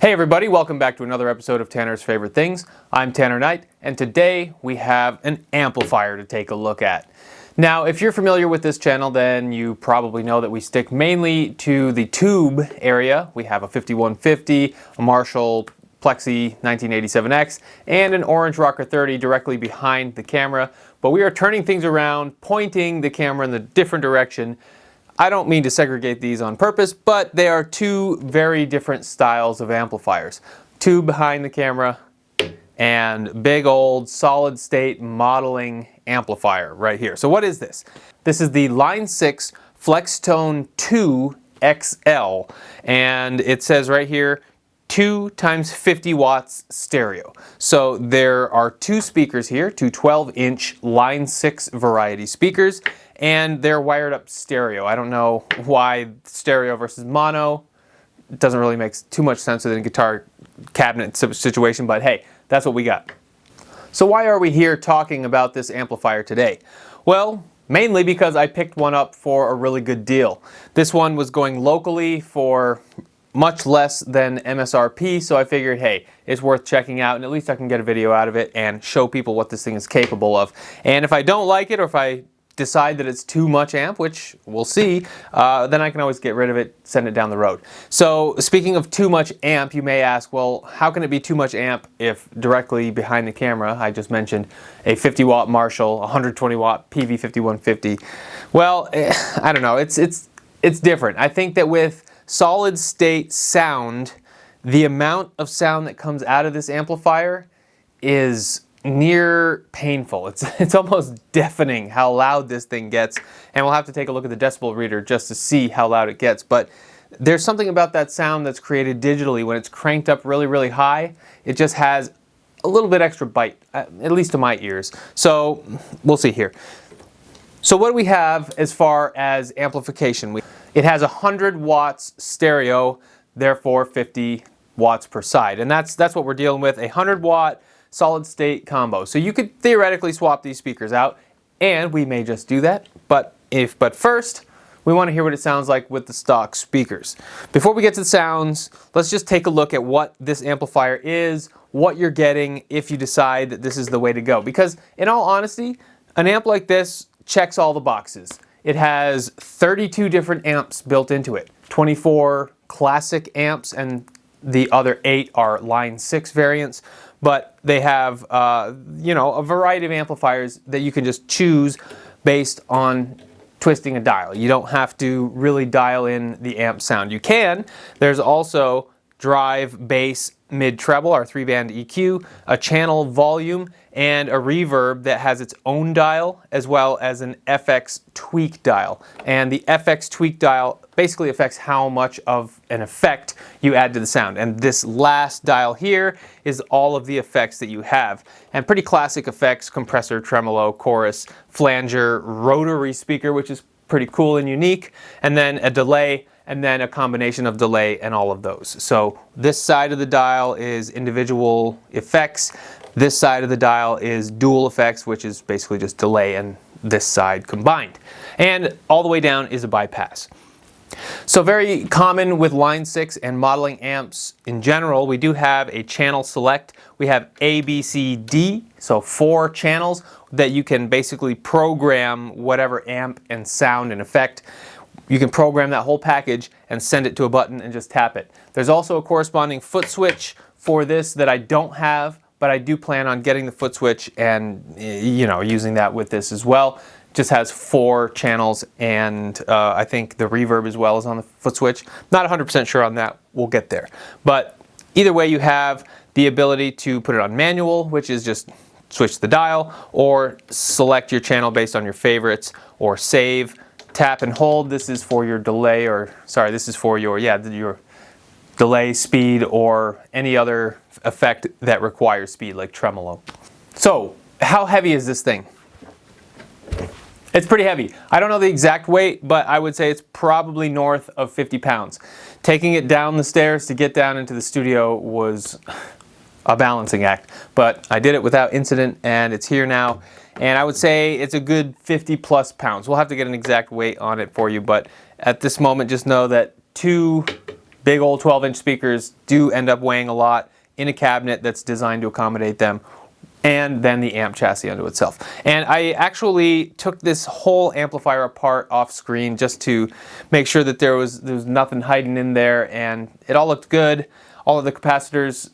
Hey everybody, welcome back to another episode of Tanner's Favorite Things. I'm Tanner Knight, and today we have an amplifier to take a look at. Now, if you're familiar with this channel, then you probably know that we stick mainly to the tube area. We have a 5150, a Marshall Plexi 1987X, and an Orange Rocker 30 directly behind the camera. But we are turning things around, pointing the camera in the different direction. I don't mean to segregate these on purpose, but they are two very different styles of amplifiers. Tube behind the camera and big old solid state modeling amplifier right here. So what is this? This is the Line 6 Flextone 2 XL, and it says right here 2 times 50 watts stereo. So there are two speakers here, two 12-inch Line 6 variety speakers, and they're wired up stereo. I don't know why stereo versus mono. It doesn't really make too much sense within a guitar cabinet situation, but hey, that's what we got. So why are we here talking about this amplifier today? Well, mainly because I picked one up for a really good deal. This one was going locally for much less than MSRP, so I figured, hey, it's worth checking out, and at least I can get a video out of it and show people what this thing is capable of. And if I don't like it, or if I decide that it's too much amp, which we'll see, then I can always get rid of it, send it down the road. So speaking of too much amp, you may ask, well, how can it be too much amp if directly behind the camera, I just mentioned a 50 watt Marshall, 120 watt PV 5150. Well, I don't know, it's different. I think that with solid state sound, the amount of sound that comes out of this amplifier is near painful. It's almost deafening how loud this thing gets, and we'll have to take a look at the decibel reader just to see how loud it gets. But there's something about that sound that's created digitally. When it's cranked up really, really high, it just has a little bit extra bite, at least to my ears. So we'll see here. So what do we have as far as amplification? It has 100 watts stereo, therefore 50 watts per side, and that's what we're dealing with, a 100 watt solid state combo. So you could theoretically swap these speakers out, and we may just do that, but first we want to hear what it sounds like with the stock speakers. Before we get to the sounds, let's just take a look at what this amplifier is, what you're getting if you decide that this is the way to go. Because in all honesty, an amp like this checks all the boxes. It has 32 different amps built into it, 24 classic amps, and the other 8 are Line 6 variants. But they have, you know, a variety of amplifiers that you can just choose based on twisting a dial. You don't have to really dial in the amp sound. You can. There's also drive, bass, mid, treble, our 3-band EQ, a channel volume, and a reverb that has its own dial, as well as an FX tweak dial. And the FX tweak dial basically affects how much of an effect you add to the sound. And this last dial here is all of the effects that you have. And pretty classic effects: compressor, tremolo, chorus, flanger, rotary speaker, which is pretty cool and unique, and then a delay, and then a combination of delay and all of those. So this side of the dial is individual effects. This side of the dial is dual effects, which is basically just delay and this side combined. And all the way down is a bypass. So very common with Line 6 and modeling amps in general, we do have a channel select. We have A, B, C, D, so 4 channels that you can basically program whatever amp and sound and effect. You can program that whole package and send it to a button and just tap it. There's also a corresponding foot switch for this that I don't have, but I do plan on getting the foot switch and, you know, using that with this as well. Just has 4 channels, and I think the reverb as well is on the foot switch. Not 100% sure on that. We'll get there. But either way, you have the ability to put it on manual, which is just switch the dial, or select your channel based on your favorites, or save, tap and hold. This is for your delay, or sorry, this is for your delay, speed, or any other effect that requires speed, like tremolo. So how heavy is this thing? It's pretty heavy. I don't know the exact weight, but I would say it's probably north of 50 pounds. Taking it down the stairs to get down into the studio was a balancing act, but I did it without incident, and it's here now. And I would say it's a good 50 plus pounds. We'll have to get an exact weight on it for you, but at this moment, just know that two big old 12-inch speakers do end up weighing a lot in a cabinet that's designed to accommodate them, and then the amp chassis unto itself. And I actually took this whole amplifier apart off screen just to make sure that there was nothing hiding in there, and it all looked good. All of the capacitors,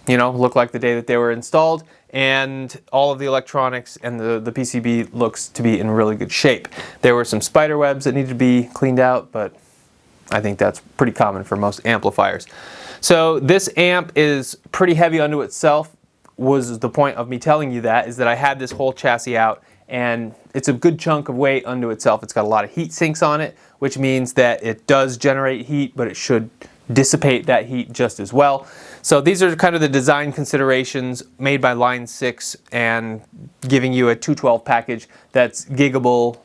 you know, look like the day that they were installed, and all of the electronics and the PCB looks to be in really good shape. There were some spider webs that needed to be cleaned out, but I think that's pretty common for most amplifiers. So this amp is pretty heavy unto itself. Was the point of me telling you that, is that I had this whole chassis out, and it's a good chunk of weight unto itself. It's got a lot of heat sinks on it, which means that it does generate heat, but it should dissipate that heat just as well. So these are kind of the design considerations made by Line 6 and giving you a 212 package that's giggable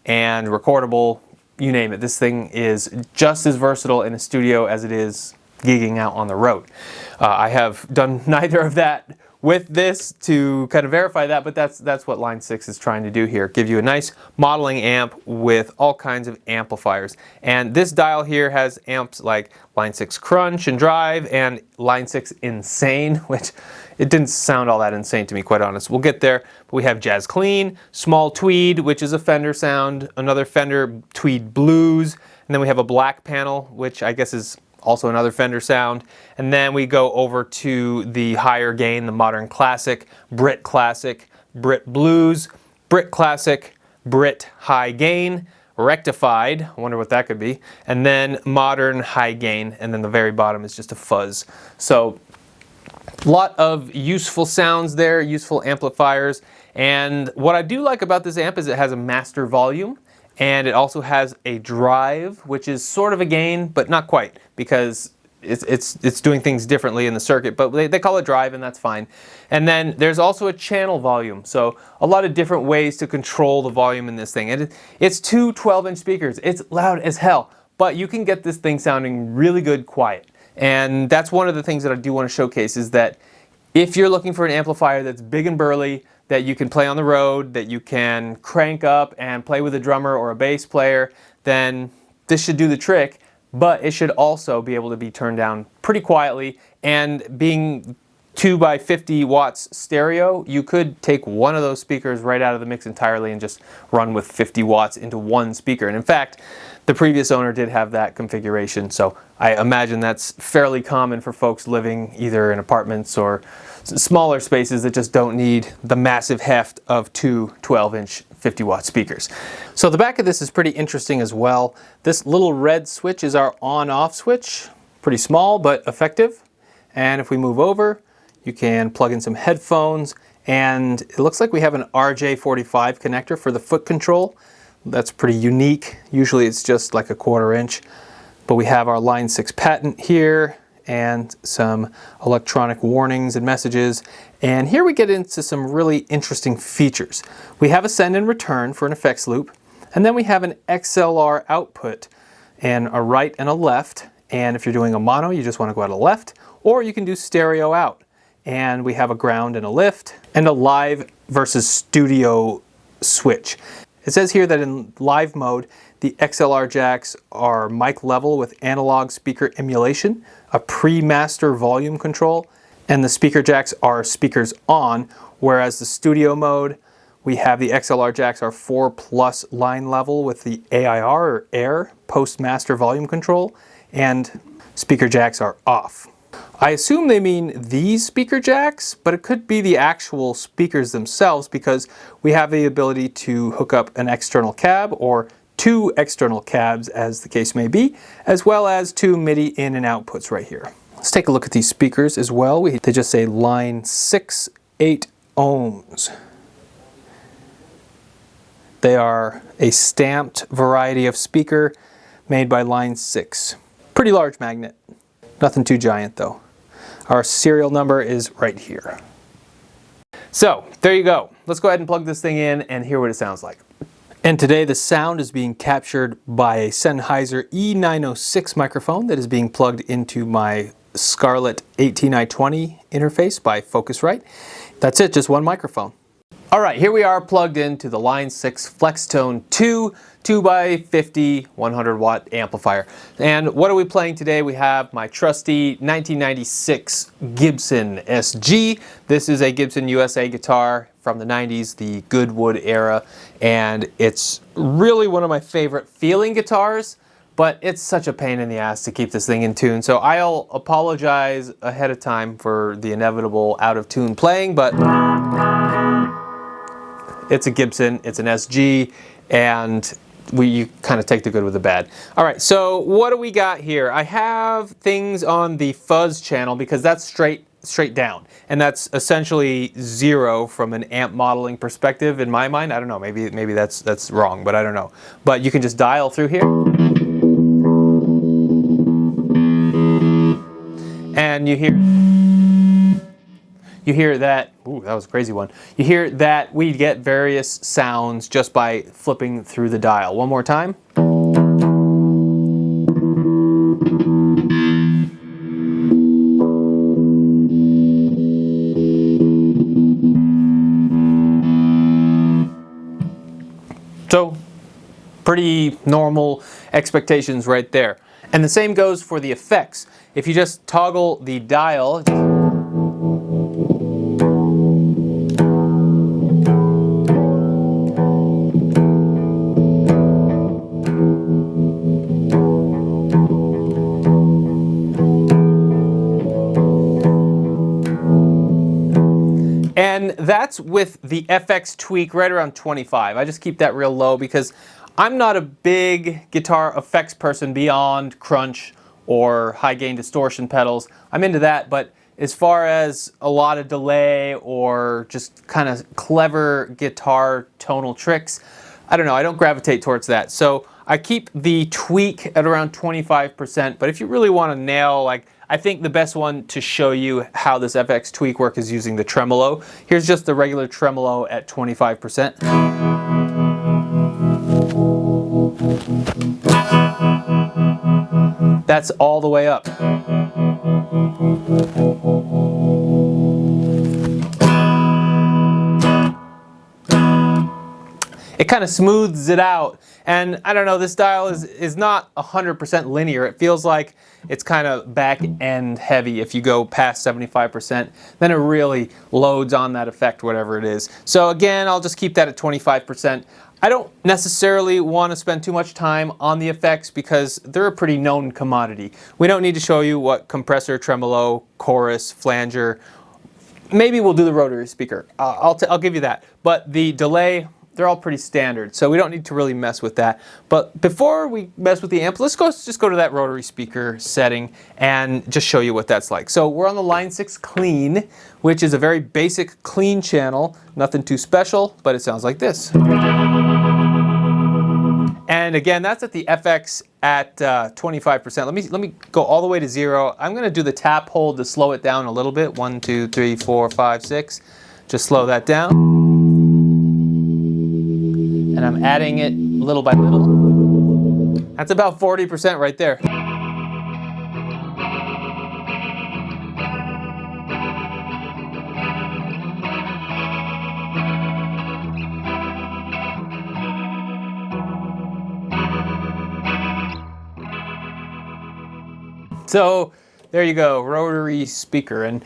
and recordable, you name it. This thing is just as versatile in a studio as it is gigging out on the road. I have done neither of that with this to kind of verify that, but that's what Line 6 is trying to do here. Give you a nice modeling amp with all kinds of amplifiers. And this dial here has amps like Line 6 Crunch and Drive and Line 6 Insane, which it didn't sound all that insane to me, quite honest. We'll get there. But we have Jazz Clean, Small Tweed, which is a Fender sound, another Fender Tweed Blues, and then we have a black panel, which I guess is also another Fender sound. And then we go over to the higher gain, the Modern Classic, Brit Classic, Brit Blues, Brit Classic, Brit High Gain, Rectified, I wonder what that could be, and then Modern High Gain, and then the very bottom is just a Fuzz. So a lot of useful sounds there, useful amplifiers. And what I do like about this amp is it has a master volume, and it also has a drive, which is sort of a gain, but not quite, because it's doing things differently in the circuit, but they call it drive, and that's fine. And then there's also a channel volume, so a lot of different ways to control the volume in this thing. And it's two 12-inch speakers. It's loud as hell, but you can get this thing sounding really good quiet. And that's one of the things that I do want to showcase, is that if you're looking for an amplifier that's big and burly, that you can play on the road, that you can crank up and play with a drummer or a bass player, then this should do the trick. But it should also be able to be turned down pretty quietly, and being 2 by 50 watts stereo, you could take one of those speakers right out of the mix entirely and just run with 50 watts into one speaker. And in fact, the previous owner did have that configuration, so I imagine that's fairly common for folks living either in apartments or smaller spaces that just don't need the massive heft of two 12-inch 50-watt speakers. So the back of this is pretty interesting as well. This little red switch is our on-off switch. Pretty small, but effective. And if we move over, you can plug in some headphones, and it looks like we have an RJ45 connector for the foot control. That's pretty unique. Usually it's just like a 1/4 inch, but we have our Line 6 patent here and some electronic warnings and messages. And here we get into some really interesting features. We have a send and return for an effects loop, and then we have an XLR output and a right and a left. And if you're doing a mono, you just want to go out of left, or you can do stereo out. And we have a ground and a lift, and a live versus studio switch. It says here that in live mode, the XLR jacks are mic level with analog speaker emulation, a pre-master volume control, and the speaker jacks are speakers on, whereas the studio mode, we have the XLR jacks are 4+ line level with the AIR or AIR, post-master volume control, and speaker jacks are off. I assume they mean these speaker jacks, but it could be the actual speakers themselves, because we have the ability to hook up an external cab or 2 external cabs, as the case may be, as well as 2 MIDI in and outputs right here. Let's take a look at these speakers as well. They just say Line 6, 8 ohms. They are a stamped variety of speaker made by Line 6. Pretty large magnet. Nothing too giant though. Our serial number is right here. So there you go. Let's go ahead and plug this thing in and hear what it sounds like. And today the sound is being captured by a Sennheiser E906 microphone that is being plugged into my Scarlett 18i20 interface by Focusrite. That's it, just one microphone. All right, here we are plugged into the Line 6 Flextone 2 2x50 100 watt amplifier. And what are we playing today? We have my trusty 1996 Gibson SG. This is a Gibson USA guitar from the 90s, the Goodwood era, and it's really one of my favorite feeling guitars, but it's such a pain in the ass to keep this thing in tune. So I'll apologize ahead of time for the inevitable out of tune playing, but it's a Gibson, it's an SG, and you kind of take the good with the bad. All right, so what do we got here? I have things on the Fuzz channel because that's straight down, and that's essentially 0 from an amp modeling perspective in my mind. I don't know, maybe that's wrong, but I don't know. But you can just dial through here, and you hear that. Ooh, that was a crazy one. You hear that we get various sounds just by flipping through the dial. One more time. So, pretty normal expectations right there. And the same goes for the effects. If you just toggle the dial, and that's with the FX tweak right around 25. I just keep that real low because I'm not a big guitar effects person beyond crunch or high gain distortion pedals. I'm into that, but as far as a lot of delay or just kind of clever guitar tonal tricks, I don't know, I don't gravitate towards that. So I keep the tweak at around 25%, but if you really want to nail, like, I think the best one to show you how this FX tweak works is using the tremolo. Here's just the regular tremolo at 25%. That's all the way up. It kind of smooths it out, and I don't know, this dial is not 100% linear. It feels like it's kind of back end heavy. If you go past 75%, then it really loads on that effect, whatever it is. So again, I'll just keep that at 25%. I don't necessarily want to spend too much time on the effects because they're a pretty known commodity. We don't need to show you what compressor, tremolo, chorus, flanger. Maybe we'll do the rotary speaker. I'll give you that. But the delay, they're all pretty standard, so we don't need to really mess with that. But before we mess with the amp, let's just go to that rotary speaker setting and just show you what that's like. So we're on the line 6 clean, which is a very basic clean channel. Nothing too special, but it sounds like this. And again, that's at the FX at 25%. Let me go all the way to 0. I'm going to do the tap hold to slow it down a little bit. 1, 2, 3, 4, 5, 6. Just slow that down. And I'm adding it little by little. That's about 40% right there. So there you go, rotary speaker. And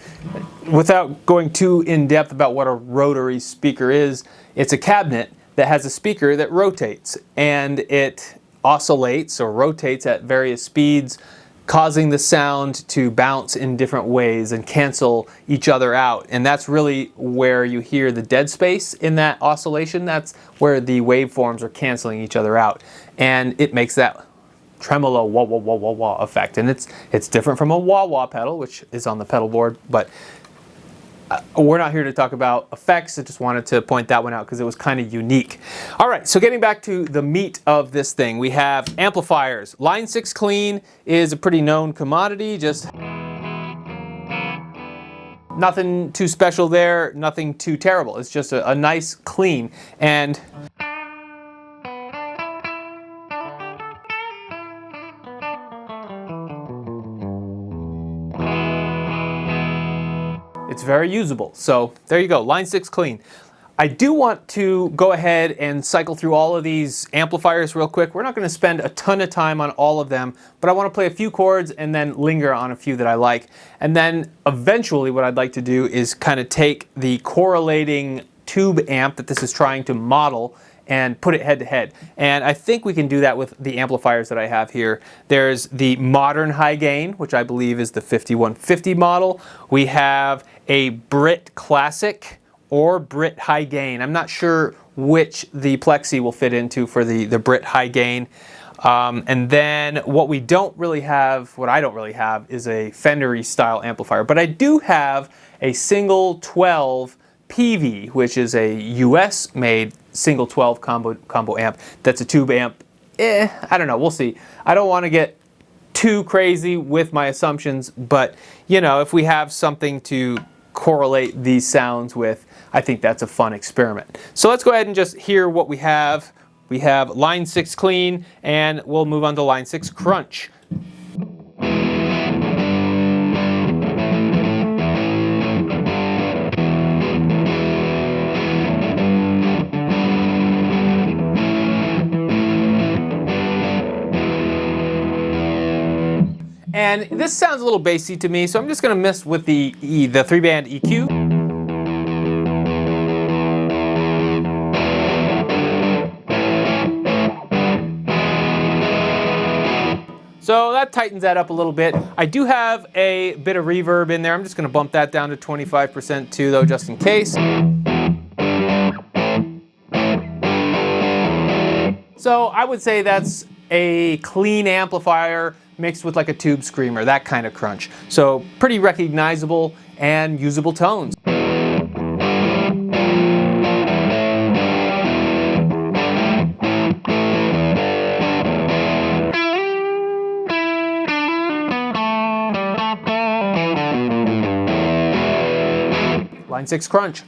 without going too in depth about what a rotary speaker is, it's a cabinet that has a speaker that rotates, and it oscillates or rotates at various speeds, causing the sound to bounce in different ways and cancel each other out. And that's really where you hear the dead space in that oscillation. That's where the waveforms are canceling each other out, and it makes that tremolo wah wah wah wah wah effect. And it's different from a wah wah pedal, which is on the pedal board, but we're not here to talk about effects. I just wanted to point that one out because it was kind of unique. All right, so getting back to the meat of this thing, we have amplifiers. Line 6 clean is a pretty known commodity, just nothing too special there, nothing too terrible. It's just a nice clean. And it's very usable. So there you go, line 6 clean. I do want to go ahead and cycle through all of these amplifiers real quick. We're not going to spend a ton of time on all of them, but I want to play a few chords and then linger on a few that I like. And then eventually what I'd like to do is kind of take the correlating tube amp that this is trying to model and put it head to head. And I think we can do that with the amplifiers that I have here. There's the modern high gain, which I believe is the 5150 model. We have a Brit Classic or Brit High Gain. I'm not sure which the Plexi will fit into for the Brit High Gain. And then what I don't really have is a Fendery style amplifier, but I do have a single 12 PV, which is a US made single 12 combo amp. That's a tube amp. I don't know, we'll see. I don't want to get too crazy with my assumptions, but you know, if we have something to correlate these sounds with, I think that's a fun experiment. So let's go ahead and just hear what we have. We have line 6 clean, and we'll move on to line 6 crunch. And this sounds a little bassy to me, so I'm just going to mess with the 3-band EQ. So that tightens that up a little bit. I do have a bit of reverb in there. I'm just going to bump that down to 25% too, though, just in case. So I would say that's a clean amplifier mixed with like a tube screamer, that kind of crunch. So pretty recognizable and usable tones. Line 6 crunch.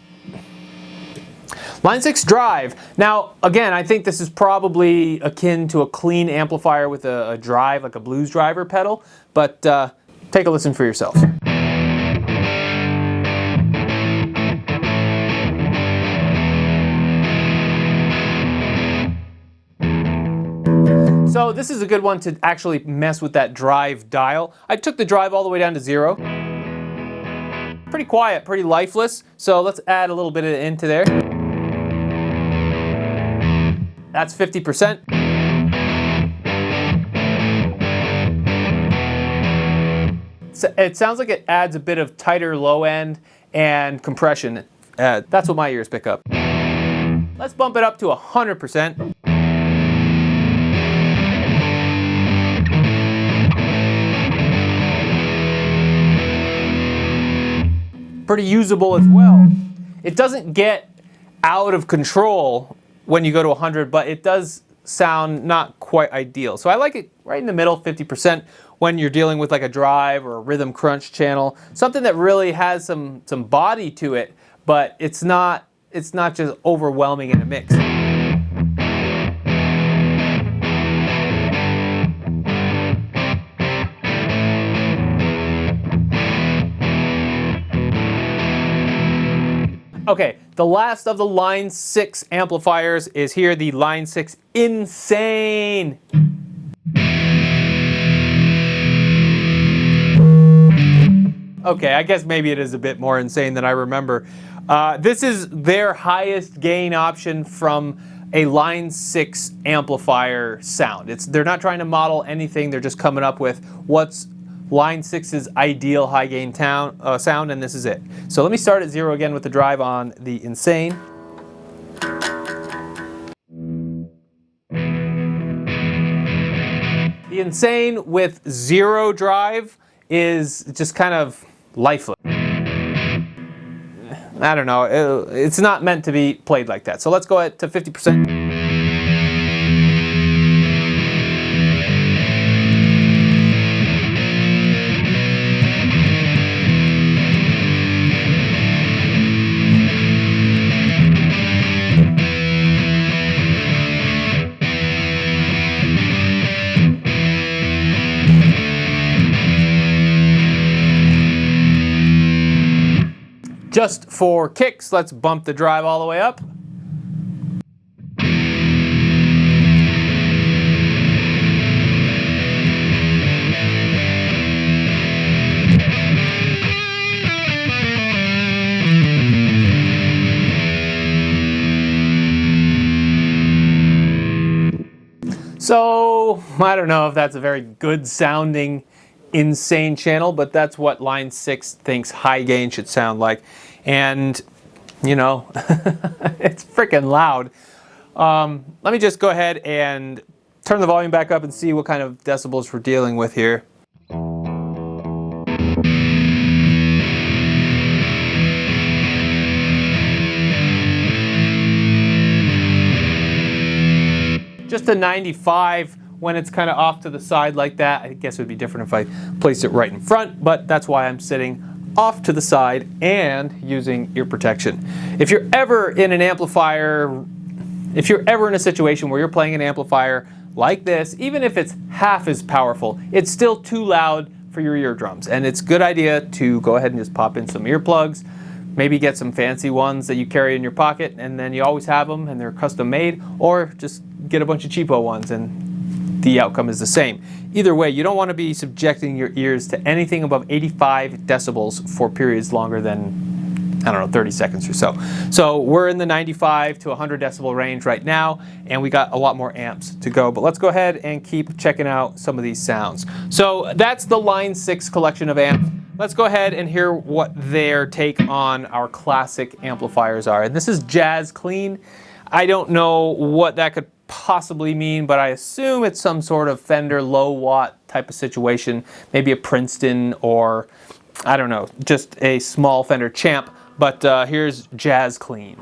Line 6 drive. Now, again, I think this is probably akin to a clean amplifier with a drive, like a blues driver pedal, but take a listen for yourself. So this is a good one to actually mess with that drive dial. I took the drive all the way down to 0. Pretty quiet, pretty lifeless, so let's add a little bit of it into there. That's 50%. So it sounds like it adds a bit of tighter low end and compression. That's what my ears pick up. Let's bump it up to 100%. Pretty usable as well. It doesn't get out of control when you go to 100, but it does sound not quite ideal. So I like it right in the middle, 50%, when you're dealing with like a drive or a rhythm crunch channel, something that really has some body to it, but it's not just overwhelming in a mix. Okay, the last of the Line 6 amplifiers is here, the Line 6 Insane. Okay, I guess maybe it is a bit more insane than I remember. This is their highest gain option from a Line 6 amplifier sound. They're not trying to model anything, they're just coming up with what's Line 6's ideal high gain sound, and this is it. So let me start at 0 again with the drive on the Insane. The Insane with 0 drive is just kind of lifeless. I don't know, it's not meant to be played like that. So let's go to 50%. Just for kicks, let's bump the drive all the way up. So, I don't know if that's a very good sounding insane channel, but that's what line 6 thinks high gain should sound like. And, you know, it's freaking loud. Let me just go ahead and turn the volume back up and see what kind of decibels we're dealing with here. Just a 95 when it's kind of off to the side like that. I guess it would be different if I placed it right in front, but that's why I'm sitting off to the side and using ear protection. If you're ever in an amplifier, if you're ever in a situation where you're playing an amplifier like this, even if it's half as powerful, it's still too loud for your eardrums. And it's a good idea to go ahead and just pop in some earplugs. Maybe get some fancy ones that you carry in your pocket, and then you always have them and they're custom made, or just get a bunch of cheapo ones and the outcome is the same. Either way, you don't want to be subjecting your ears to anything above 85 decibels for periods longer than, I don't know, 30 seconds or so. So we're in the 95 to 100 decibel range right now, and we got a lot more amps to go. But let's go ahead and keep checking out some of these sounds. So that's the line 6 collection of amps. Let's go ahead and hear what their take on our classic amplifiers are. And this is Jazz Clean. I don't know what that could possibly mean, but I assume it's some sort of Fender low watt type of situation. Maybe a Princeton, or I don't know, just a small Fender Champ. But here's Jazz Clean.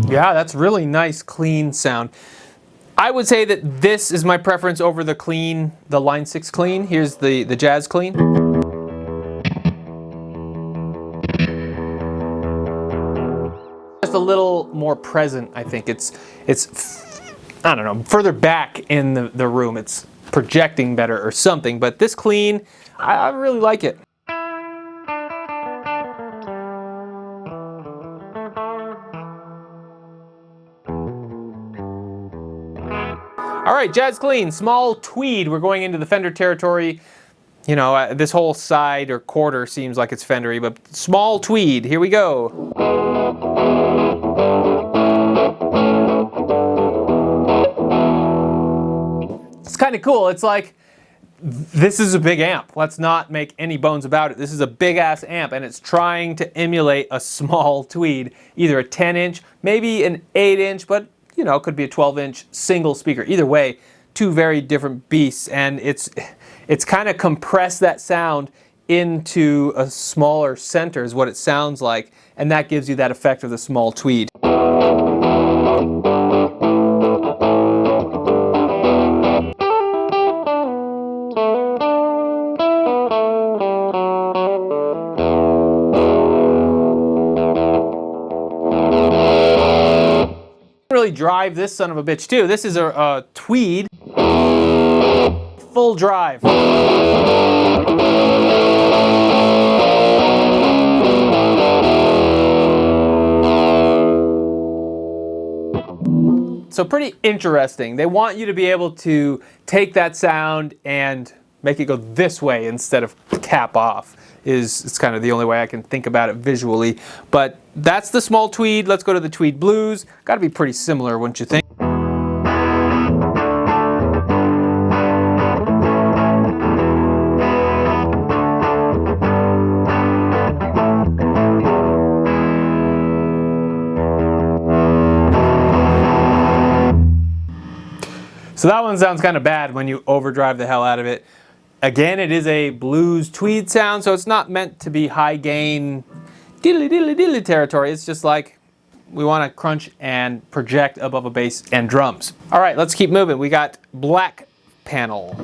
Yeah, that's really nice, clean sound. I would say that this is my preference over the clean, the line 6 clean. Here's the Jazz Clean. Just a little more present, I think. It's I don't know, further back in the room. It's projecting better or something, but this clean, I really like it. All right, Jazz Clean, small tweed. We're going into the Fender territory. You know, this whole side or quarter seems like it's Fendery, but small tweed, here we go. It's kind of cool. It's like, this is a big amp. Let's not make any bones about it. This is a big ass amp, and it's trying to emulate a small tweed, either a 10-inch, maybe an 8-inch, but you know, it could be a 12-inch single speaker. Either way, two very different beasts, and it's kind of compressed that sound into a smaller center is what it sounds like, and that gives you that effect of the small tweed. Really drive this son of a bitch too. This is a tweed full drive. So pretty interesting. They want you to be able to take that sound and make it go this way instead of cap off. It's kind of the only way I can think about it visually. But that's the small tweed. Let's go to the tweed blues. Got to be pretty similar, wouldn't you think? So that one sounds kind of bad when you overdrive the hell out of it. Again, it is a blues tweed sound, so it's not meant to be high gain diddly diddly diddly territory. It's just like We want to crunch and project above a bass and drums. All right, let's keep moving. We got black panel.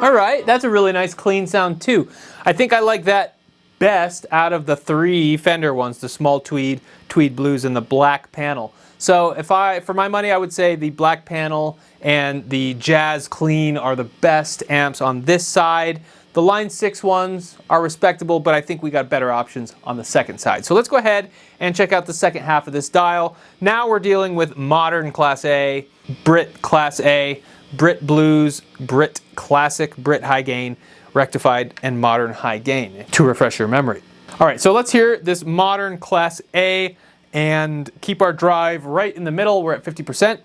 All right, that's a really nice clean sound too. I think I like that best out of the three Fender ones, the small tweed, tweed blues, and the black panel. So for my money, I would say the black panel and the jazz clean are the best amps on this side. The Line 6 ones are respectable, but I think we got better options on the second side. So let's go ahead and check out the second half of this dial. Now we're dealing with modern Class A, Brit Class A, Brit Blues, Brit Classic, Brit High Gain, Rectified, and Modern High Gain, to refresh your memory. All right, so let's hear this modern Class A and keep our drive right in the middle. We're at 50%.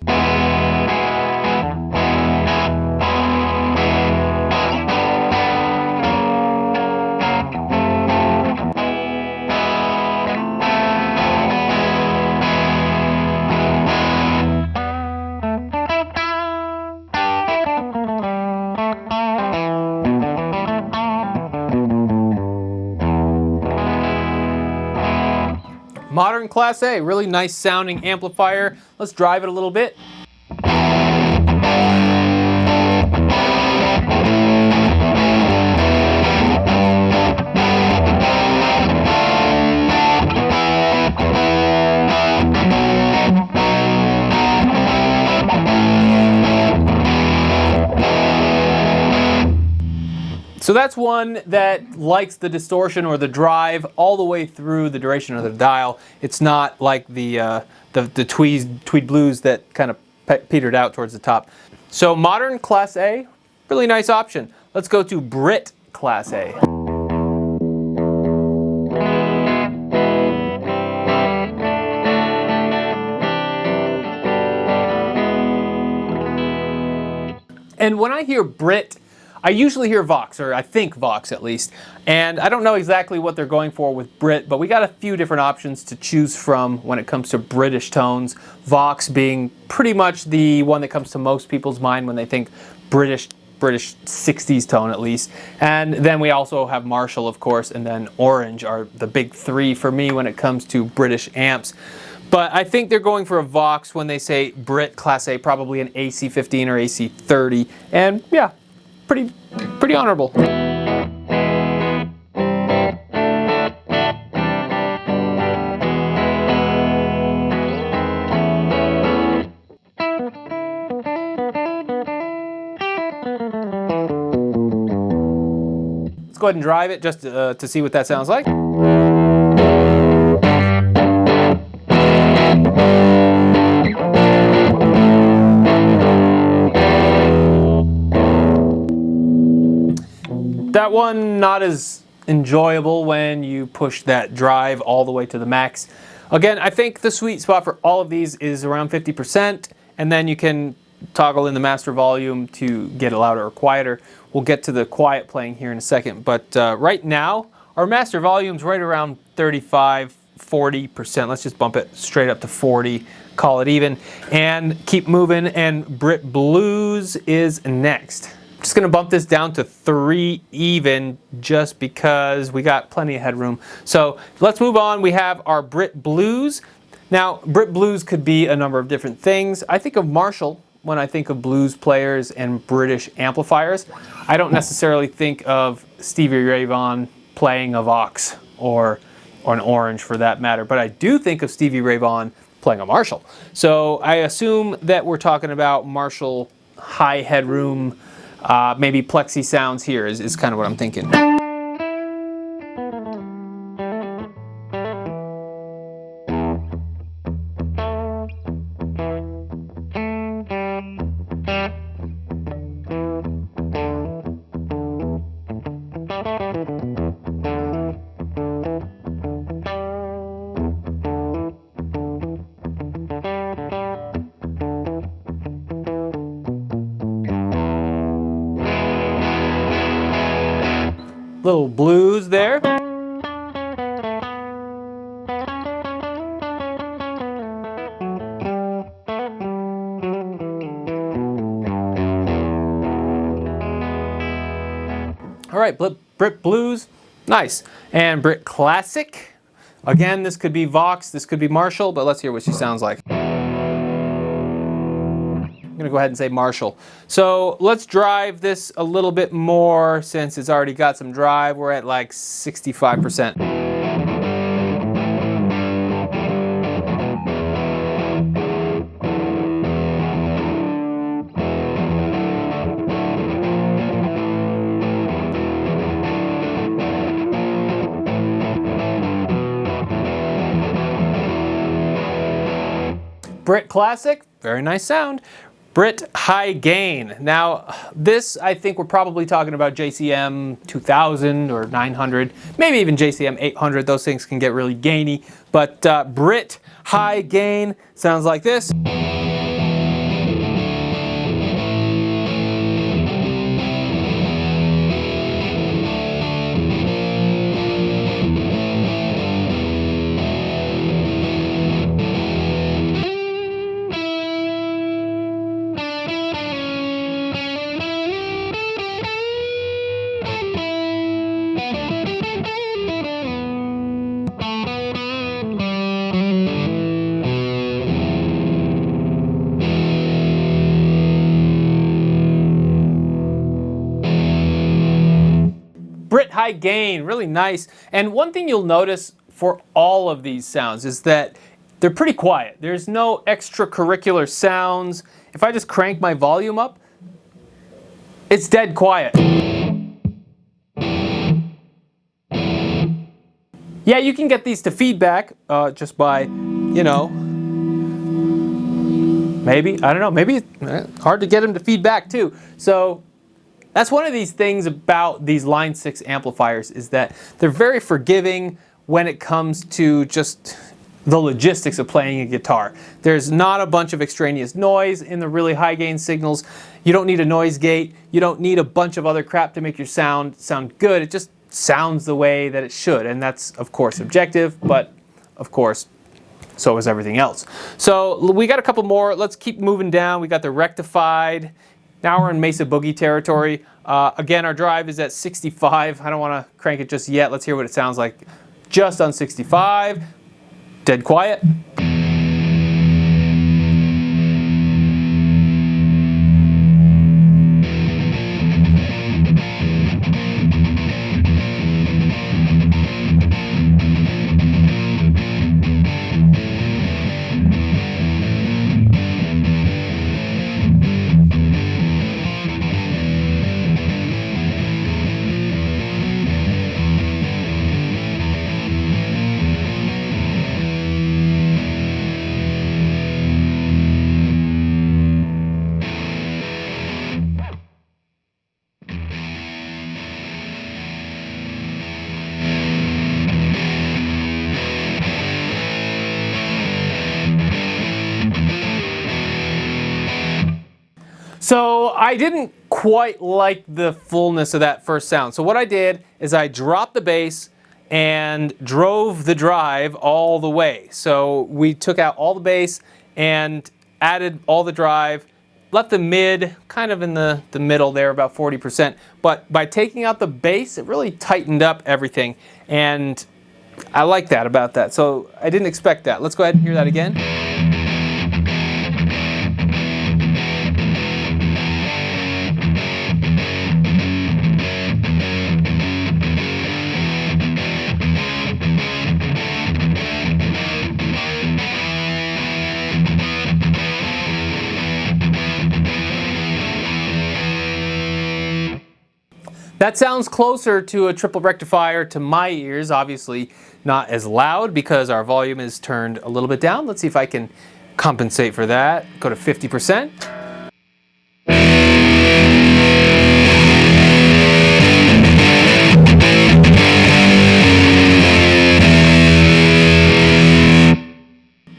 Modern Class A, really nice sounding amplifier. Let's drive it a little bit. So that's one that likes the distortion or the drive all the way through the duration of the dial. It's not like the tweed blues that kind of petered out towards the top. So modern Class A, really nice option. Let's go to Brit Class A. And when I hear Brit, I usually hear Vox, or I think Vox at least, and I don't know exactly what they're going for with Brit, but we got a few different options to choose from when it comes to British tones. Vox being pretty much the one that comes to most people's mind when they think British 60s tone at least. And then we also have Marshall, of course, and then Orange are the big three for me when it comes to British amps. But I think they're going for a Vox when they say Brit Class A, probably an AC15 or AC30, and yeah, pretty honorable. Let's go ahead and drive it just to see what that sounds like. That one, not as enjoyable when you push that drive all the way to the max. Again, I think the sweet spot for all of these is around 50%, and then you can toggle in the master volume to get it louder or quieter. We'll get to the quiet playing here in a second, but right now, our master volume's right around 35, 40%. Let's just bump it straight up to 40, call it even, and keep moving, and Brit Blues is next. Just gonna bump this down to 3 even just because we got plenty of headroom. So let's move on. We have our Brit Blues. Now, Brit Blues could be a number of different things. I think of Marshall when I think of blues players and British amplifiers. I don't necessarily think of Stevie Ray Vaughan playing a Vox or an Orange for that matter, but I do think of Stevie Ray Vaughan playing a Marshall. So I assume that we're talking about Marshall high headroom, maybe plexi sounds here is kind of what I'm thinking. Little blues there. right, Brit Blues, nice. And Brit Classic. Again, this could be Vox, this could be Marshall, but let's hear what she sounds like. I'm gonna go ahead and say Marshall. So let's drive this a little bit more since it's already got some drive. We're at like 65%. Brit Classic, very nice sound. Brit High Gain. Now, this I think we're probably talking about JCM 2000 or 900, maybe even JCM 800. Those things can get really gainy, but Brit High Gain sounds like this. Brit High Gain, really nice. And one thing you'll notice for all of these sounds is that they're pretty quiet. There's no extracurricular sounds. If I just crank my volume up, it's dead quiet. Yeah, you can get these to feedback just by, you know, maybe, I don't know, maybe it's hard to get them to feedback too. So that's one of these things about these Line 6 amplifiers is that they're very forgiving when it comes to just the logistics of playing a guitar. There's not a bunch of extraneous noise in the really high gain signals. You don't need a noise gate. You don't need a bunch of other crap to make your sound good. It just sounds the way that it should. And that's, of course, subjective, but of course, so is everything else. So we got a couple more. Let's keep moving down. We got the rectified. Now we're in Mesa Boogie territory. Again, our drive is at 65. I don't want to crank it just yet. Let's hear what it sounds like just on 65. Dead quiet. So I didn't quite like the fullness of that first sound. So what I did is I dropped the bass and drove the drive all the way. So we took out all the bass and added all the drive, left the mid kind of in the middle there, about 40%. But by taking out the bass, it really tightened up everything. And I like that about that. So I didn't expect that. Let's go ahead and hear that again. That sounds closer to a triple rectifier to my ears, obviously not as loud because our volume is turned a little bit down. Let's see if I can compensate for that. Go to 50%.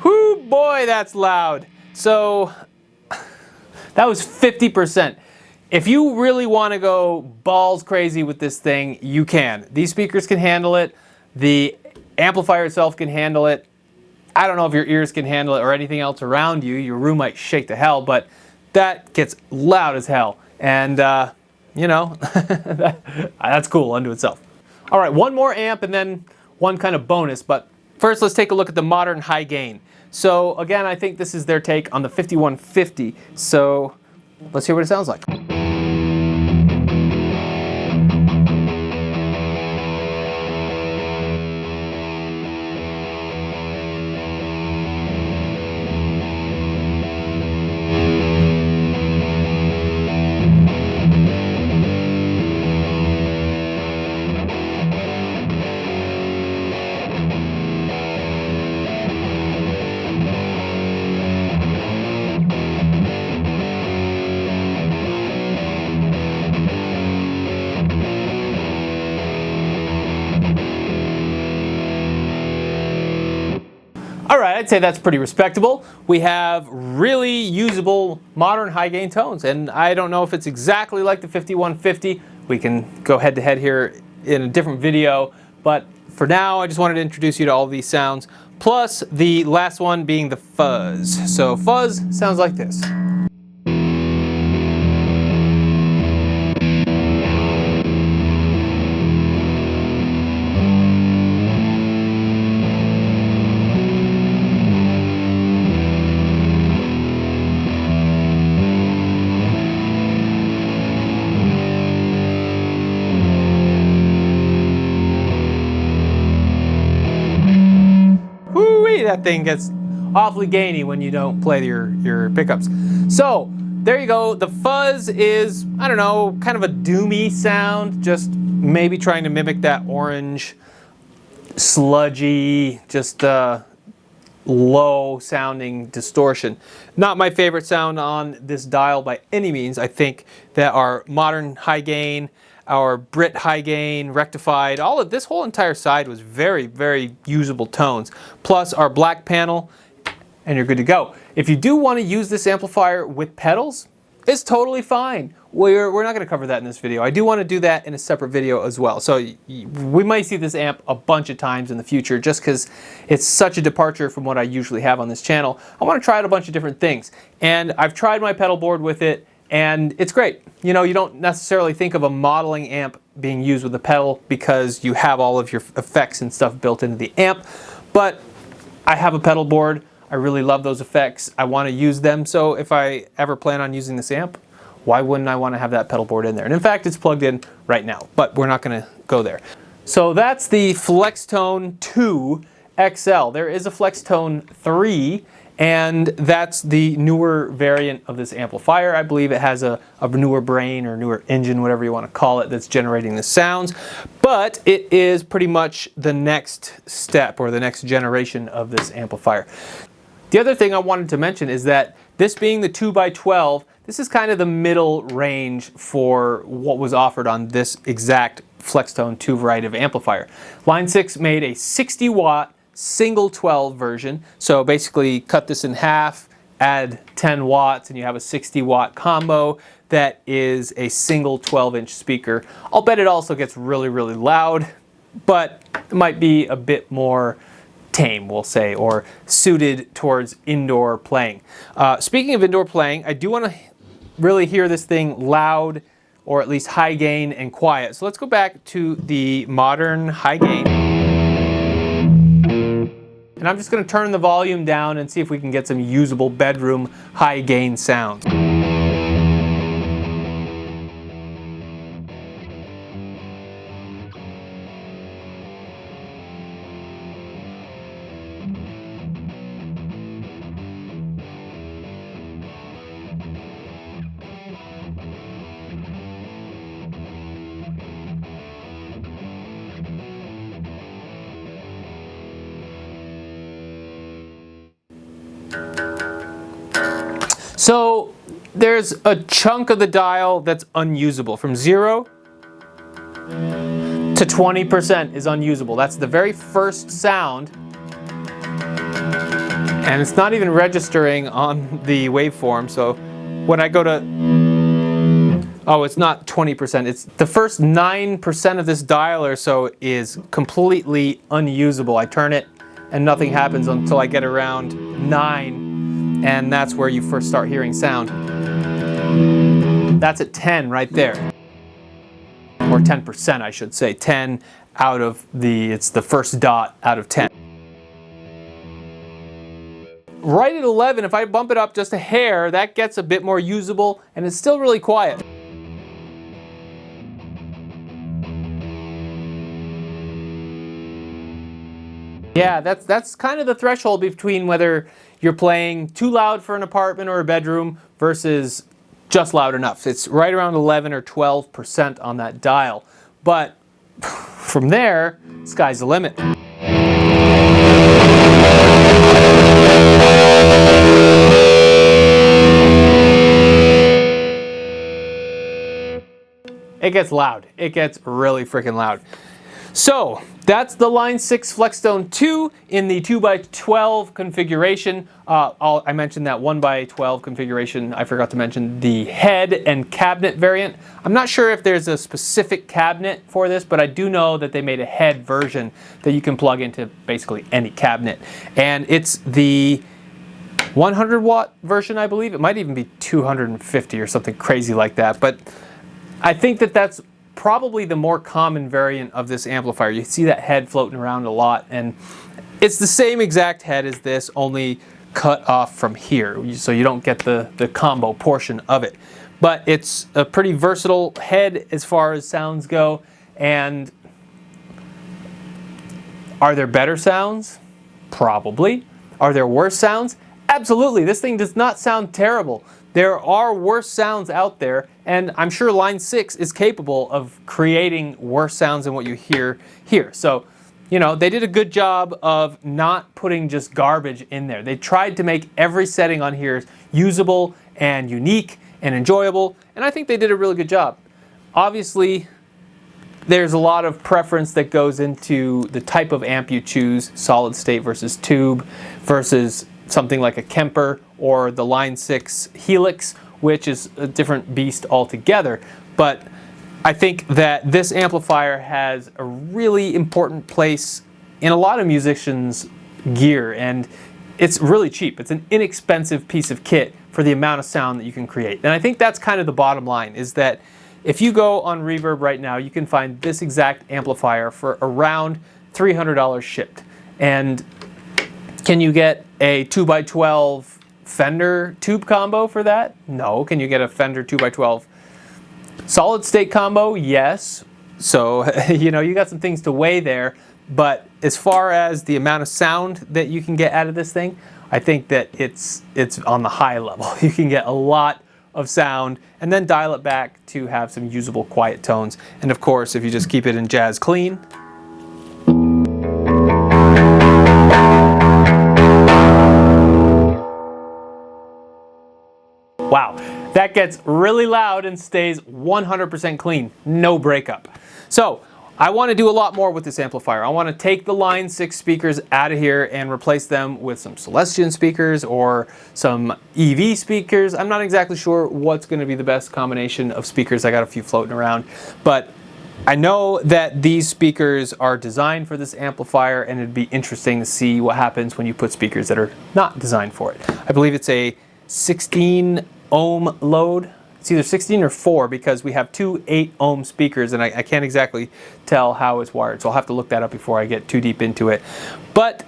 Whoo, boy, that's loud. So that was 50%. If you really want to go balls crazy with this thing, you can. These speakers can handle it. The amplifier itself can handle it. I don't know if your ears can handle it or anything else around you. Your room might shake to hell, but that gets loud as hell. And you know, that's cool unto itself. All right, one more amp and then one kind of bonus, but first let's take a look at the modern high gain. So again, I think this is their take on the 5150. So let's hear what it sounds like. All right, I'd say that's pretty respectable. We have really usable modern high gain tones, and I don't know if it's exactly like the 5150. We can go head to head here in a different video, but for now I just wanted to introduce you to all these sounds, plus the last one being the Fuzz. So Fuzz sounds like this. That thing gets awfully gainy when you don't play your pickups. So there you go. The Fuzz is, I don't know, kind of a doomy sound, just maybe trying to mimic that orange, sludgy, just low sounding distortion. Not my favorite sound on this dial by any means. I think that our modern high gain, our Brit high gain, rectified, all of this whole entire side was very, very usable tones. Plus our black panel, and you're good to go. If you do want to use this amplifier with pedals, it's totally fine. We're not going to cover that in this video. I do want to do that in a separate video as well. So we might see this amp a bunch of times in the future just because it's such a departure from what I usually have on this channel. I want to try out a bunch of different things. And I've tried my pedal board with it, and it's great. You know, you don't necessarily think of a modeling amp being used with a pedal because you have all of your effects and stuff built into the amp. But I have a pedal board. I really love those effects. I want to use them. So if I ever plan on using this amp, why wouldn't I want to have that pedal board in there? And in fact, it's plugged in right now, but we're not going to go there. So that's the Flextone 2 XL. There is a Flextone 3, and that's the newer variant of this amplifier. I believe it has a newer brain or newer engine, whatever you want to call it, that's generating the sounds. But it is pretty much the next step or the next generation of this amplifier. The other thing I wanted to mention is that this being the 2x12, this is kind of the middle range for what was offered on this exact Flextone 2 variety of amplifier. Line 6 made a 60 watt single 12 version. So basically cut this in half, add 10 watts, and you have a 60 watt combo that is a single 12-inch speaker. I'll bet it also gets really, really loud, but it might be a bit more tame, we'll say, or suited towards indoor playing. Speaking of indoor playing, I do want to really hear this thing loud, or at least high gain and quiet. So let's go back to the modern high gain. And I'm just going to turn the volume down and see if we can get some usable bedroom high gain sounds. So there's a chunk of the dial that's unusable. From 0 to 20% is unusable. That's the very first sound. And it's not even registering on the waveform. So when I go to, oh, it's not 20%. It's the first 9% of this dial or so is completely unusable. I turn it and nothing happens until I get around 9. And that's where you first start hearing sound. That's at 10 right there. or 10% I should say. 10 out of it's the first dot out of 10. Right at 11, if I bump it up just a hair, that gets a bit more usable, and it's still really quiet. Yeah, that's kind of the threshold between whether you're playing too loud for an apartment or a bedroom versus just loud enough. It's right around 11 or 12% on that dial. But from there, sky's the limit. It gets loud. It gets really freaking loud. So that's the Line 6 Flextone 2 in the 2x12 configuration. I mentioned that 1x12 configuration. I forgot to mention the head and cabinet variant. I'm not sure if there's a specific cabinet for this, but I do know that they made a head version that you can plug into basically any cabinet. And it's the 100 watt version, I believe. It might even be 250 or something crazy like that. But I think that that's probably the more common variant of this amplifier. You see that head floating around a lot, and it's the same exact head as this, only cut off from here, so you don't get the combo portion of it. But it's a pretty versatile head as far as sounds go. And are there better sounds? Probably. Are there worse sounds? Absolutely. This thing does not sound terrible. There are worse sounds out there, and I'm sure Line 6 is capable of creating worse sounds than what you hear here. So, you know, they did a good job of not putting just garbage in there. They tried to make every setting on here usable and unique and enjoyable, and I think they did a really good job. Obviously, there's a lot of preference that goes into the type of amp you choose, solid state versus tube versus something like a Kemper or the Line 6 Helix, which is a different beast altogether. But I think that this amplifier has a really important place in a lot of musicians' gear, and it's really cheap. It's an inexpensive piece of kit for the amount of sound that you can create. And I think that's kind of the bottom line, is that if you go on Reverb right now, you can find this exact amplifier for around $300 shipped. And can you get a 2x12 Fender tube combo for that? No. Can you get a Fender 2x12 solid state combo? Yes. So, you know, you got some things to weigh there. But as far as the amount of sound that you can get out of this thing, I think that it's on the high level. You can get a lot of sound and then dial it back to have some usable quiet tones. And of course, if you just keep it in jazz clean, wow, that gets really loud and stays 100% clean, no breakup. So I want to do a lot more with this amplifier. I want to take the Line 6 speakers out of here and replace them with some Celestion speakers or some EV speakers. I'm not exactly sure what's going to be the best combination of speakers. I got a few floating around, but I know that these speakers are designed for this amplifier, and it'd be interesting to see what happens when you put speakers that are not designed for it. I believe it's a 16 ohm load. It's either 16 or 4 because we have two 8 ohm speakers, and I can't exactly tell how it's wired, so I'll have to look that up before I get too deep into it. But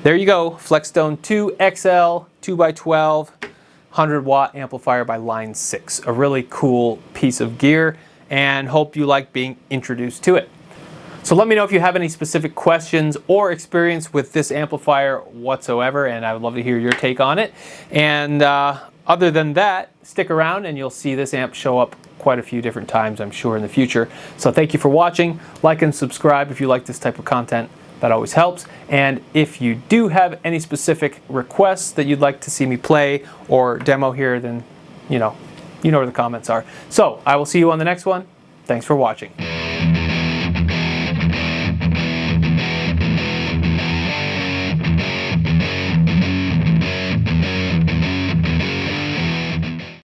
there you go, Flextone 2 XL 2x12 100 watt amplifier by Line 6. A really cool piece of gear, and hope you like being introduced to it. So let me know if you have any specific questions or experience with this amplifier whatsoever, and I would love to hear your take on it. And other than that, stick around and you'll see this amp show up quite a few different times, I'm sure, in the future. So thank you for watching. Like and subscribe if you like this type of content. That always helps. And if you do have any specific requests that you'd like to see me play or demo here, then you know where the comments are. So I will see you on the next one. Thanks for watching.